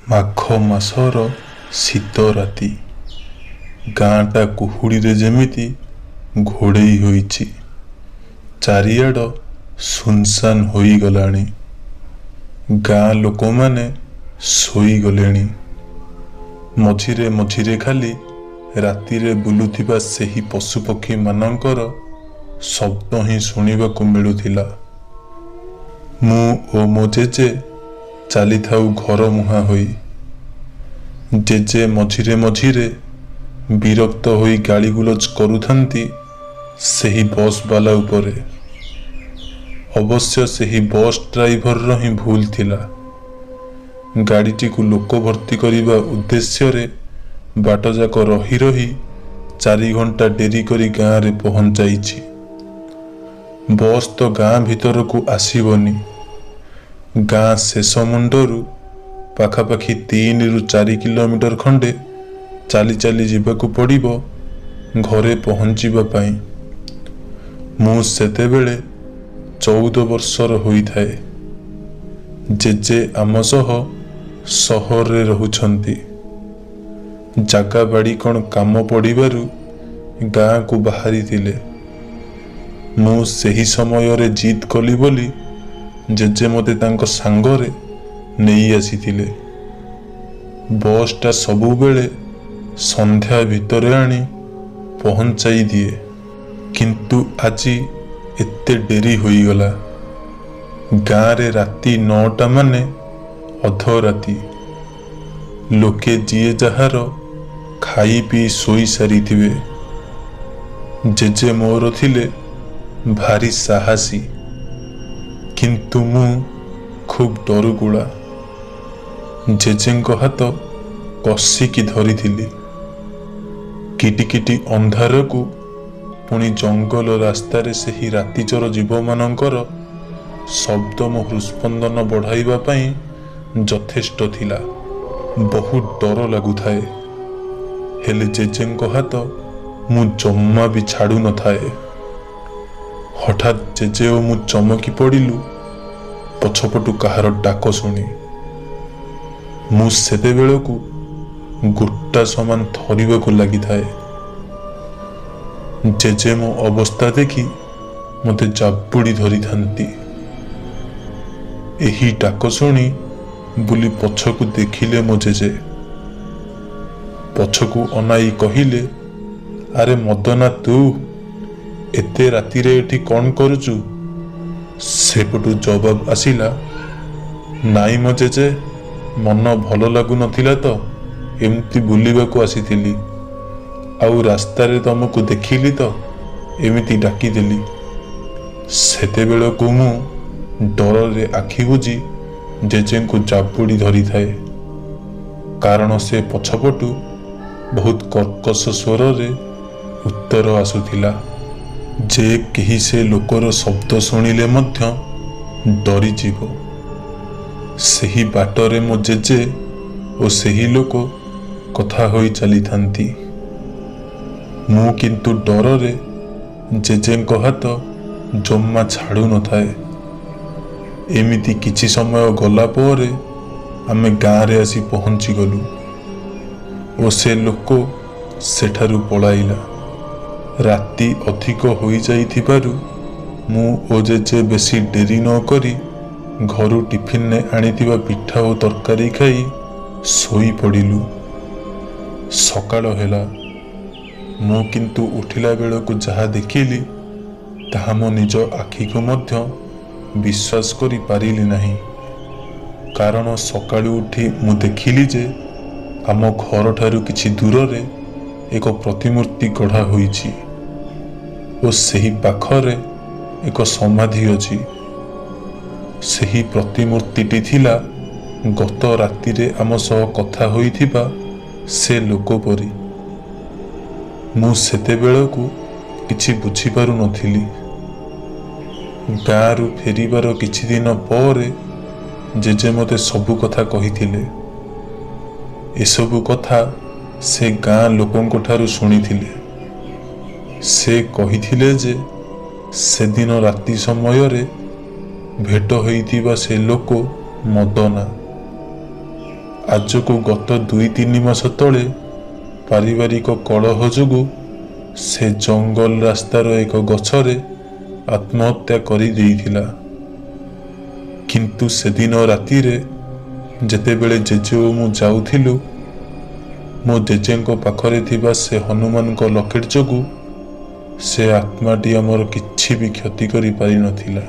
ମାଘ ମାସର ଶୀତ ରାତି। ଗାଁଟା କୁହୁଡ଼ିରେ ଯେମିତି ଘୋଡ଼େଇ ହୋଇଛି। ଚାରିଆଡ଼ ସୁନସାନ ହୋଇଗଲାଣି। ଗାଁ ଲୋକମାନେ ଶୋଇଗଲେଣି। ମଝିରେ ମଝିରେ ଖାଲି ରାତିରେ ବୁଲୁଥିବା ସେହି ପଶୁପକ୍ଷୀମାନଙ୍କର ଶବ୍ଦ ହିଁ ଶୁଣିବାକୁ ମିଳୁଥିଲା। ମୁଁ ଓ ମୋ ଜେଜେ ଚାଲିଥାଉ ଘର ମୁହାଁ ହୋଇ। ଜେଜେ ମଝିରେ ମଝିରେ ବିରକ୍ତ ହୋଇ ଗାଳିଗୁଲଜ କରୁଥାନ୍ତି ସେହି ବସ୍ ବାଲା ଉପରେ। ଅବଶ୍ୟ ସେହି ବସ୍ ଡ୍ରାଇଭରର ହିଁ ଭୁଲ ଥିଲା। ଗାଡ଼ିଟିକୁ ଲୋକ ଭର୍ତ୍ତି କରିବା ଉଦ୍ଦେଶ୍ୟରେ ବାଟଯାକ ରହି ରହି 4 ଘଣ୍ଟା ଡେରି କରି ଗାଁରେ ପହଞ୍ଚାଇଛି। ବସ୍ ତ ଗାଁ ଭିତରକୁ ଆସିବନି। ଗାଁ ଶେଷ ମୁଣ୍ଡରୁ ପାଖାପାଖି 3 ରୁ 4 କିଲୋମିଟର ଖଣ୍ଡେ ଚାଲି ଚାଲି ଯିବାକୁ ପଡ଼ିବ ଘରେ ପହଞ୍ଚିବା ପାଇଁ। ମୁଁ ସେତେବେଳେ 14 ବର୍ଷର ହୋଇଥାଏ। ଜେଜେ ଆମ ସହ ସହରରେ ରହୁଛନ୍ତି। ଜାଗା ବାଡ଼ି କ'ଣ କାମ ପଡ଼ିବାରୁ ଗାଁକୁ ବାହାରିଥିଲେ। ମୁଁ ସେହି ସମୟରେ ଜିଦ୍ କଲି ବୋଲି ଜେଜେ ମୋତେ ତାଙ୍କ ସାଙ୍ଗରେ ନେଇ ଆସିଥିଲେ। ବସ୍ଟା ସବୁବେଳେ ସନ୍ଧ୍ୟା ଭିତରେ ଆଣି ପହଞ୍ଚାଇ ଦିଏ। କିନ୍ତୁ ଆଜି ଏତେ ଡେରି ହୋଇଗଲା। ଗାଁରେ ରାତି 9ଟା ମାନେ ଅଧରାତି। ଲୋକେ ଯିଏ ଯାହାର ଖାଇ ପିଇ ଶୋଇ ସାରିଥିବେ। ଜେଜେ ମୋର ଥିଲେ ଭାରି ସାହସୀ, କିନ୍ତୁ ମୁଁ ଖୁବ୍ ଡରୁକୁଳା। ଜେଜେଙ୍କ ହାତ କଷିକି ଧରିଥିଲି। କିଟିକିଟି ଅନ୍ଧାରକୁ ପୁଣି ଜଙ୍ଗଲ ରାସ୍ତାରେ ସେହି ରାତିଚର ଜୀବମାନଙ୍କର ଶବ୍ଦ ମୋ ହୃତ୍ସ୍ପନ୍ଦନ ବଢ଼ାଇବା ପାଇଁ ଯଥେଷ୍ଟ ଥିଲା। ବହୁତ ଡର ଲାଗୁଥାଏ। ହେଲେ ଜେଜେଙ୍କ ହାତ ମୁଁ ଜମା ବି ଛାଡ଼ୁ ନଥାଏ। ହଠାତ୍ ଜେଜେ ଓ ମୁଁ ଚମକି ପଡ଼ିଲୁ ପଛପଟୁ କାହାର ଡାକ ଶୁଣି। ମୁଁ ସେତେବେଳକୁ ଗୋଟା ସମାନ ଥରିବାକୁ ଲାଗିଥାଏ। ଜେଜେ ମୋ ଅବସ୍ଥା ଦେଖି ମୋତେ ଜାବୁଡ଼ି ଧରିଥାନ୍ତି। ଏହି ଡାକ ଶୁଣି ବୁଲି ପଛକୁ ଦେଖିଲେ ମୋ ଜେଜେ। ପଛକୁ ଅନାଇ କହିଲେ, ଆରେ ମଦନା, ତୁ ଏତେ ରାତିରେ ଏଠି କ'ଣ କରୁଛୁ? ସେପଟୁ ଜବାବ ଆସିଲା, ନାଇଁ ମୋ ଜେଜେ, ମନ ଭଲ ଲାଗୁନଥିଲା ତ ଏମିତି ବୁଲିବାକୁ ଆସିଥିଲି। ଆଉ ରାସ୍ତାରେ ତମକୁ ଦେଖିଲି ତ ଏମିତି ଡାକିଦେଲି। ସେତେବେଳକୁ ମୁଁ ଡରରେ ଆଖି ବୁଜି ଜେଜେଙ୍କୁ ଜାବୁଡ଼ି ଧରିଥାଏ। କାରଣ ସେ ପଛପଟୁ ବହୁତ କର୍କଶ ସ୍ୱରରେ ଉତ୍ତର ଆସୁଥିଲା ଯେ କେହି ସେ ଲୋକର ଶବ୍ଦ ଶୁଣିଲେ ମଧ୍ୟ ଡରିଯିବ। ସେହି ବାଟରେ ମୋ ଜେଜେ ଓ ସେହି ଲୋକ କଥା ହୋଇ ଚାଲିଥାନ୍ତି। ମୁଁ କିନ୍ତୁ ଡରରେ ଜେଜେଙ୍କ ହାତ ଜମା ଛାଡ଼ୁ ନଥାଏ। ଏମିତି କିଛି ସମୟ ଗଲା ପରେ ଆମେ ଗାଁରେ ଆସି ପହଞ୍ଚିଗଲୁ ଓ ସେ ଲୋକ ସେଠାରୁ ପଳାଇଲା। ରାତି ଅଧିକ ହୋଇଯାଇଥିବାରୁ ମୁଁ ଓ ଜେଜେ ବେଶୀ ଡେରି ନ କରି ଘରୁ ଟିଫିନରେ ଆଣିଥିବା ପିଠା ଓ ତରକାରୀ ଖାଇ ଶୋଇ ପଡ଼ିଲୁ। ସକାଳ ହେଲା। ମୁଁ କିନ୍ତୁ ଉଠିଲା ବେଳକୁ ଯାହା ଦେଖିଲି ତାହା ମୋ ନିଜ ଆଖିକୁ ମଧ୍ୟ ବିଶ୍ୱାସ କରି ପାରିଲି ନାହିଁ। କାରଣ ସକାଳୁ ଉଠି ମୁଁ ଦେଖିଲି ଯେ ଆମ ଘରଠାରୁ କିଛି ଦୂରରେ ଏକ ପ୍ରତିମୂର୍ତ୍ତି ଗଢ଼ା ହୋଇଛି ଓ ସେହି ପାଖରେ ଏକ ସମାଧି ଅଛି। ସେହି ପ୍ରତିମୂର୍ତ୍ତିଟି ଥିଲା ଗତ ରାତିରେ ଆମ ସହ କଥା ହୋଇଥିବା ସେ ଲୋକ ପରି। ମୁଁ ସେତେବେଳକୁ କିଛି ବୁଝିପାରୁନଥିଲି। ଗାଁରୁ ଫେରିବାର କିଛି ଦିନ ପରେ ଜେଜେ ମୋତେ ସବୁ କଥା କହିଥିଲେ। ଏସବୁ କଥା ସେ ଗାଁ ଲୋକଙ୍କ ଠାରୁ ଶୁଣିଥିଲେ। ସେ କହିଥିଲେ ଯେ ସେଦିନ ରାତି ସମୟରେ ଭେଟ ହୋଇଥିବା ସେ ଲୋକ ମଦନା। ଆଜକୁ ଗତ 2-3 ମାସ ତଳେ ପାରିବାରିକ କଳହ ଯୋଗୁଁ ସେ ଜଙ୍ଗଲ ରାସ୍ତାର ଏକ ଗଛରେ ଆତ୍ମହତ୍ୟା କରିଦେଇଥିଲା। କିନ୍ତୁ ସେଦିନ ରାତିରେ ଯେତେବେଳେ ଜେଜେ ଓ ମୁଁ ଯାଉଥିଲୁ, ମୋ ଜେଜେଙ୍କ ପାଖରେ ଥିବା ସେ ହନୁମାନଙ୍କ ଲକେଟ୍ ଯୋଗୁଁ ସେ ଆତ୍ମାଟି ଆମର କିଛି ବି କ୍ଷତି କରିପାରିନଥିଲା।